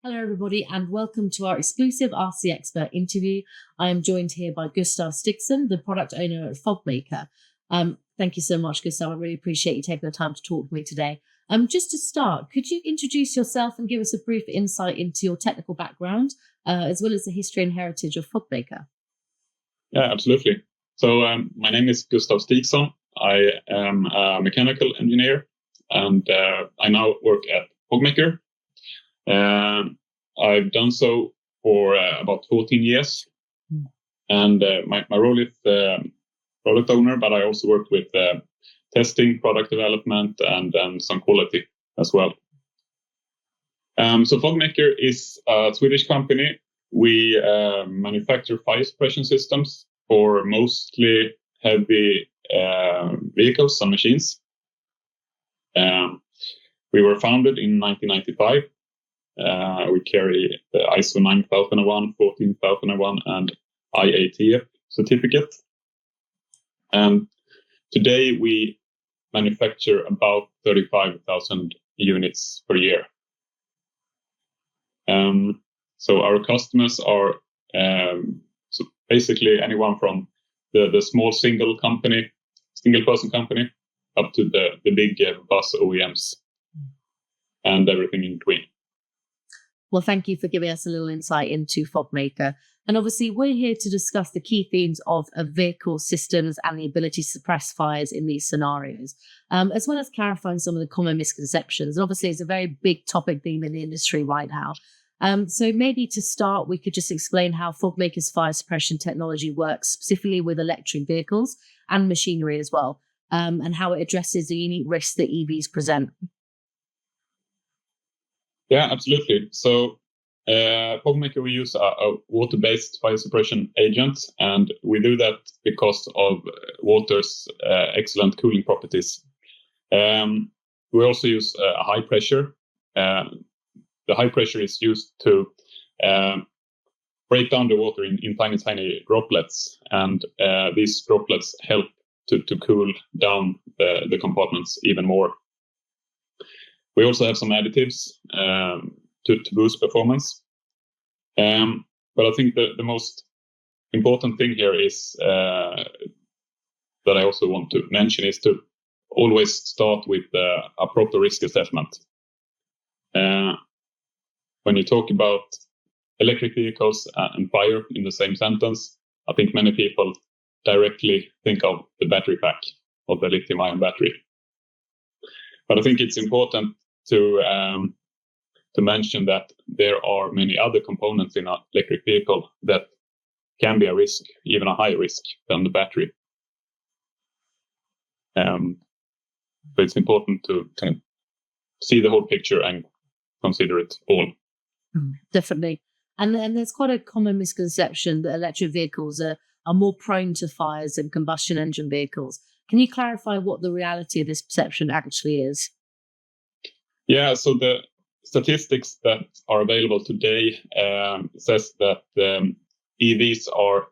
Hello, everybody, and welcome to our exclusive RC Expert interview. I am joined here by Gustav Stigson, the product owner at Fogmaker. Thank you so much, Gustav. I really appreciate you taking the time to talk to me today. Just to start, could you introduce yourself and give us a brief insight into your technical background, as well as the history and heritage of Fogmaker? Yeah, absolutely. So my name is Gustav Stigson. I am a mechanical engineer, and I now work at Fogmaker. I've done so for about 14 years, and my role is product owner, but I also work with testing, product development, and some quality as well. So Fogmaker is a Swedish company. We manufacture fire suppression systems for mostly heavy vehicles and machines. We were founded in 1995. We carry the ISO 9001, 14001, and IATF certificate. And today we manufacture about 35,000 units per year. So our customers are so basically anyone from the small single-person company, up to the big bus OEMs and everything in between. Well, thank you for giving us a little insight into Fogmaker. And obviously, we're here to discuss the key themes of vehicle systems and the ability to suppress fires in these scenarios, as well as clarifying some of the common misconceptions. And obviously, it's a very big topic theme in the industry right now. So maybe to start, we could just explain how Fogmaker's fire suppression technology works, specifically with electric vehicles and machinery as well, and how it addresses the unique risks that EVs present. Yeah, absolutely. So Fogmaker, we use a water-based fire suppression agent, and we do that because of water's excellent cooling properties. We also use a high pressure. The high pressure is used to break down the water in tiny, tiny droplets, and these droplets help to cool down the compartments even more. We also have some additives to boost performance. But I think the most important thing here is that I also want to mention is to always start with a proper risk assessment. When you talk about electric vehicles and fire in the same sentence, I think many people directly think of the battery pack of the lithium-ion battery. But I think it's important to mention that there are many other components in an electric vehicle that can be a risk, even a higher risk than the battery. But it's important to kind of see the whole picture and consider it all. Definitely. And there's quite a common misconception that electric vehicles are more prone to fires than combustion engine vehicles. Can you clarify what the reality of this perception actually is? Yeah, so the statistics that are available today says that EVs are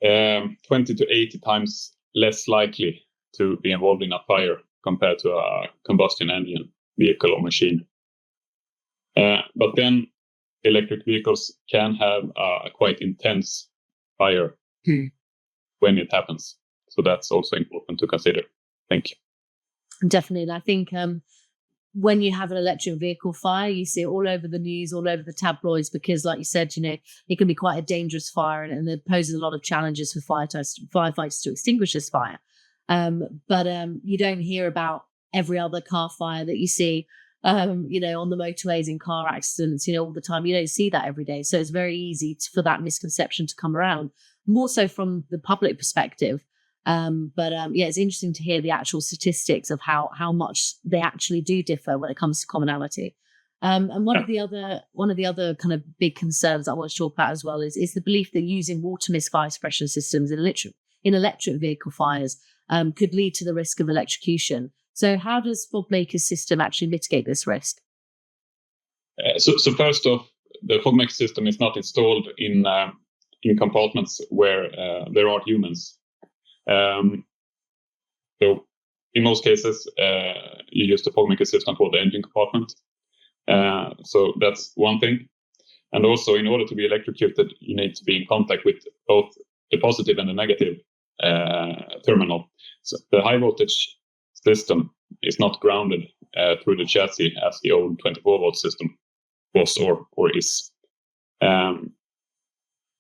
20 to 80 times less likely to be involved in a fire compared to a combustion engine vehicle or machine. But then electric vehicles can have a quite intense fire when it happens. So that's also important to consider. Thank you. Definitely. And I think when you have an electric vehicle fire, you see it all over the news, all over the tabloids, because like you said, it can be quite a dangerous fire and it poses a lot of challenges for firefighters to extinguish this fire. But you don't hear about every other car fire that you see, on the motorways in car accidents, all the time. You don't see that every day. So it's very easy for that misconception to come around, more so from the public perspective. But it's interesting to hear the actual statistics of how much they actually do differ when it comes to commonality. And one of the other kind of big concerns I want to talk about as well is the belief that using water mist fire suppression systems in electric vehicle fires could lead to the risk of electrocution. So how does Fogmaker's system actually mitigate this risk? So first off, the Fogmaker system is not installed in compartments where there are humans. So in most cases, you use the Fogmaker system for the engine compartment. So that's one thing. And also, in order to be electrocuted, you need to be in contact with both the positive and the negative terminal. So the high voltage system is not grounded through the chassis as the old 24-volt system was or is.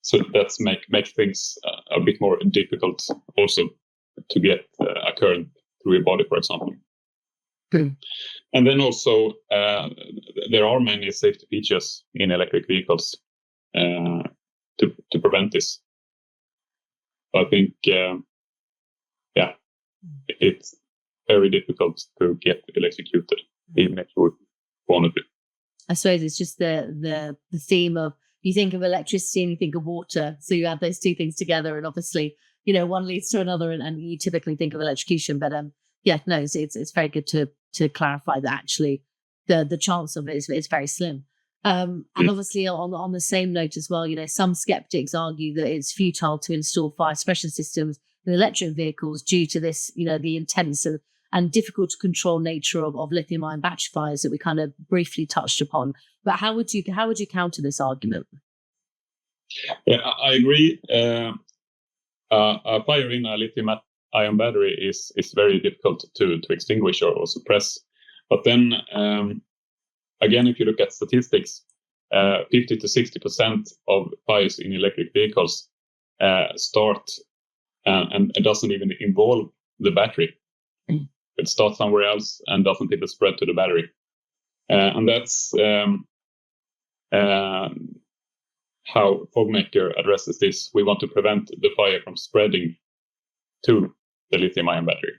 So that's makes things a bit more difficult also to get a current through your body, for example. And then also there are many safety features in electric vehicles to prevent this. I think it's very difficult to get electrocuted, even if you wanted to. I suppose it's just the theme of, you think of electricity and you think of water, so you add those two things together, and obviously, one leads to another, and you typically think of electrocution. But it's very good to clarify that actually the chance of it is very slim. And obviously, on the same note as well, some skeptics argue that it's futile to install fire suppression systems in electric vehicles due to this, the intense and difficult to control nature of lithium-ion battery fires that we kind of briefly touched upon. But how would you counter this argument? Yeah, I agree. A fire in a lithium-ion battery is very difficult to extinguish or suppress. But then again, if you look at statistics, 50 to 60% of fires in electric vehicles start and it doesn't even involve the battery. It starts somewhere else and doesn't even spread to the battery. And that's how Fogmaker addresses this. We want to prevent the fire from spreading to the lithium-ion battery.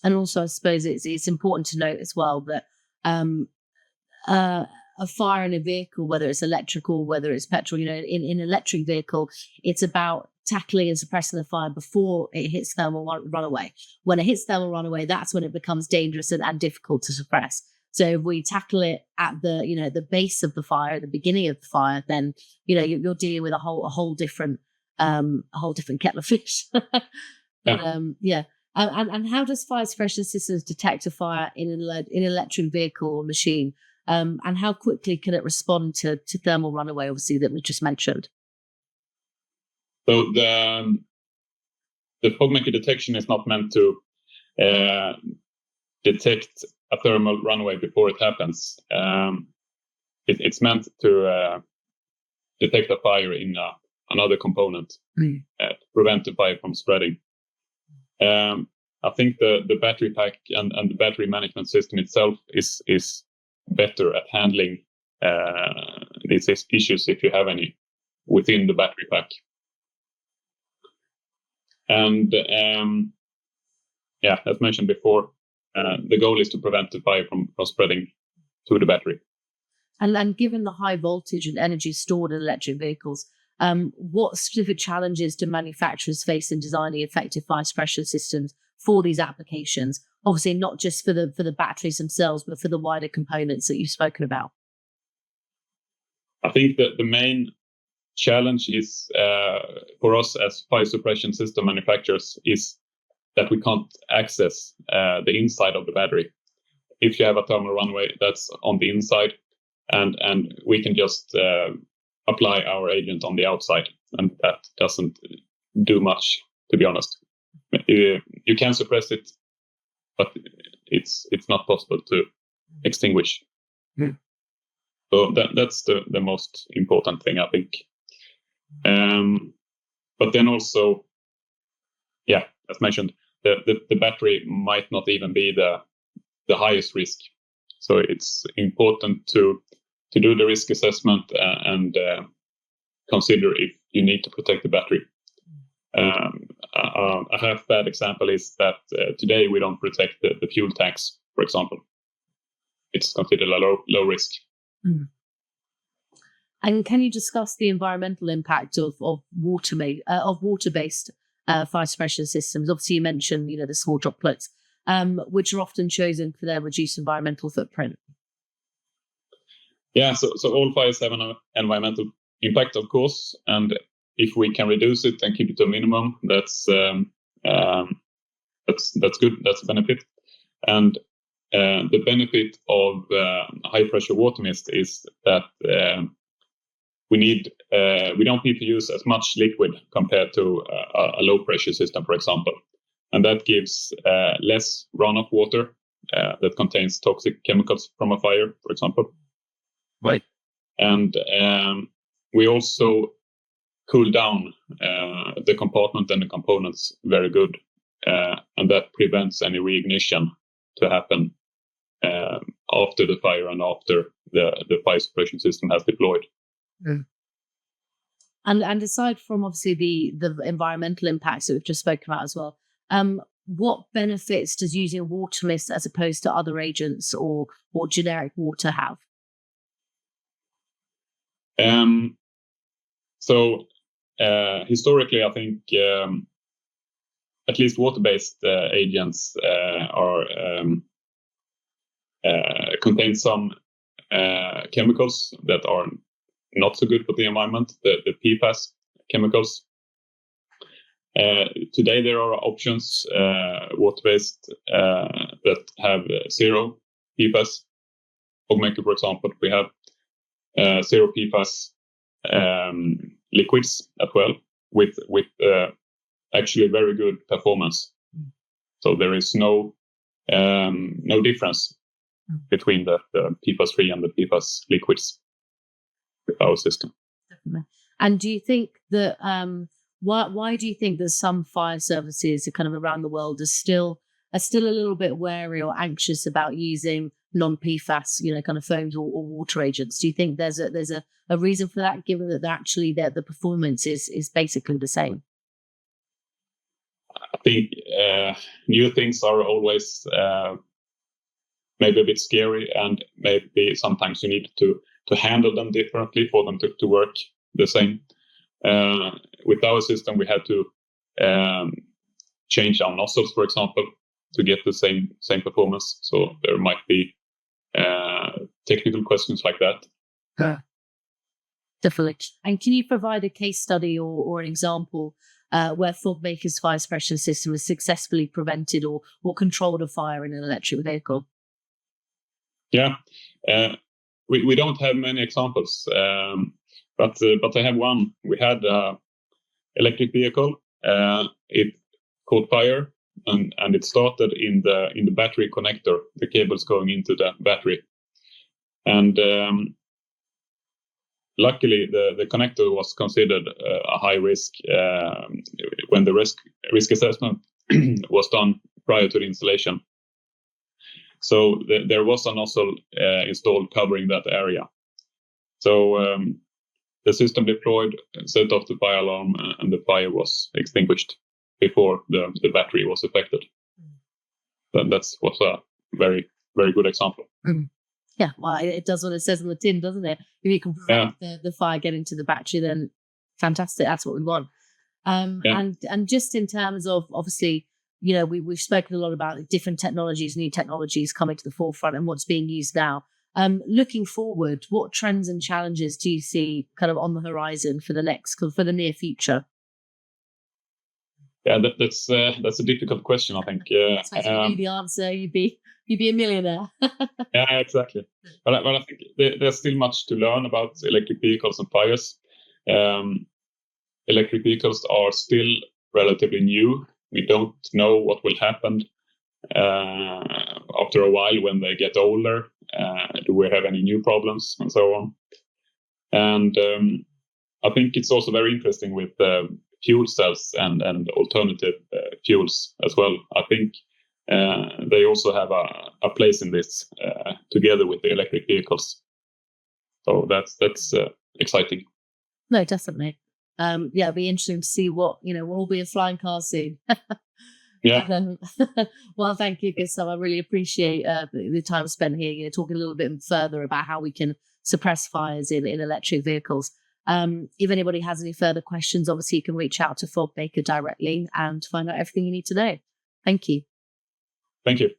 And also, I suppose it's important to note as well that a fire in a vehicle, whether it's electrical, whether it's petrol, in an electric vehicle, it's about tackling and suppressing the fire before it hits thermal runaway. When it hits thermal runaway, that's when it becomes dangerous and difficult to suppress. So if we tackle it at the base of the fire, at the beginning of the fire, then you're dealing with a whole different kettle of fish. But, And how does fire suppression systems detect a fire in an electric vehicle or machine? And how quickly can it respond to thermal runaway, obviously, that we just mentioned? So the Fogmaker detection is not meant to detect a thermal runaway before it happens. It's meant to detect a fire in another component to prevent the fire from spreading. I think the battery pack and the battery management system itself is better at handling these issues if you have any within the battery pack. And as mentioned before, the goal is to prevent the fire from spreading to the battery. And given the high voltage and energy stored in electric vehicles, what specific challenges do manufacturers face in designing effective fire suppression systems for these applications? Obviously, not just for the batteries themselves, but for the wider components that you've spoken about. I think that the main challenge is for us as fire suppression system manufacturers is that we can't access the inside of the battery. If you have a thermal runaway, that's on the inside, and we can just apply our agent on the outside, and that doesn't do much, to be honest. You can suppress it, but it's not possible to extinguish. So that's the most important thing, I think. But then also, as mentioned, the battery might not even be the highest risk. So it's important to do the risk assessment and consider if you need to protect the battery. A half bad example is that today we don't protect the fuel tanks, for example. It's considered a low risk. And can you discuss the environmental impact of water-based fire suppression systems? Obviously, you mentioned the small droplets, which are often chosen for their reduced environmental footprint. Yeah, so all fires have an environmental impact, of course, and if we can reduce it and keep it to a minimum, that's good. That's a benefit. And the benefit of high pressure water mist is that we don't need to use as much liquid compared to a low pressure system, for example, and that gives less runoff water that contains toxic chemicals from a fire, for example. Right. And we also cool down the compartment and the components very good, and that prevents any reignition to happen after the fire and after the fire suppression system has deployed. Mm. And aside from obviously the environmental impacts that we've just spoken about as well, what benefits does using water mist as opposed to other agents or generic water have? So historically, I think at least water-based agents contain some chemicals that are not so good for the environment, the PFAS chemicals. Today there are options, water-based, that have zero PFAS. Fogmaker, for example, we have zero PFAS liquids as well, with actually very good performance. So there is no difference between the PFAS-free and the PFAS liquids with our system. Definitely. And do you think that why do you think that some fire services kind of around the world are still a little bit wary or anxious about using non-PFAS, kind of foams or water agents? Do you think there's a reason for that, given that actually the performance is basically the same? I think new things are always maybe a bit scary, and maybe sometimes you need to handle them differently for them to work the same. With our system, we had to change our nozzles, for example, to get the same performance. So there might be technical questions like that. Definitely. And can you provide a case study or an example where Fogmaker's fire suppression system has successfully prevented or controlled a fire in an electric vehicle? Yeah, we don't have many examples, but I have one. We had an electric vehicle. It caught fire, and it started in the battery connector, the cables going into the battery, and luckily the connector was considered a high risk when the risk assessment was done prior to the installation. So there was a nozzle installed covering that area. So the system deployed, set off the fire alarm, and the fire was extinguished before the battery was affected. That was a very, very good example. Yeah, well, it does what it says on the tin, doesn't it? If you can prevent the fire getting to the battery, then fantastic. That's what we want. And just in terms of, obviously, we've spoken a lot about different technologies, new technologies coming to the forefront and what's being used now. Looking forward, what trends and challenges do you see kind of on the horizon for the near future? Yeah, that's a difficult question, I think. So if you knew the answer, you'd be a millionaire. Yeah, exactly. But I think there's still much to learn about electric vehicles and fires. Electric vehicles are still relatively new. We don't know what will happen after a while when they get older. Do we have any new problems and so on? And I think it's also very interesting with fuel cells and alternative fuels as well. I think they also have a place in this together with the electric vehicles. So that's exciting. No, definitely. It'll be interesting to see what, we'll all be in flying cars soon. Yeah. Well, thank you, Gustav. I really appreciate the time spent here, talking a little bit further about how we can suppress fires in electric vehicles. If anybody has any further questions, obviously you can reach out to Fogmaker directly and find out everything you need to know. Thank you. Thank you.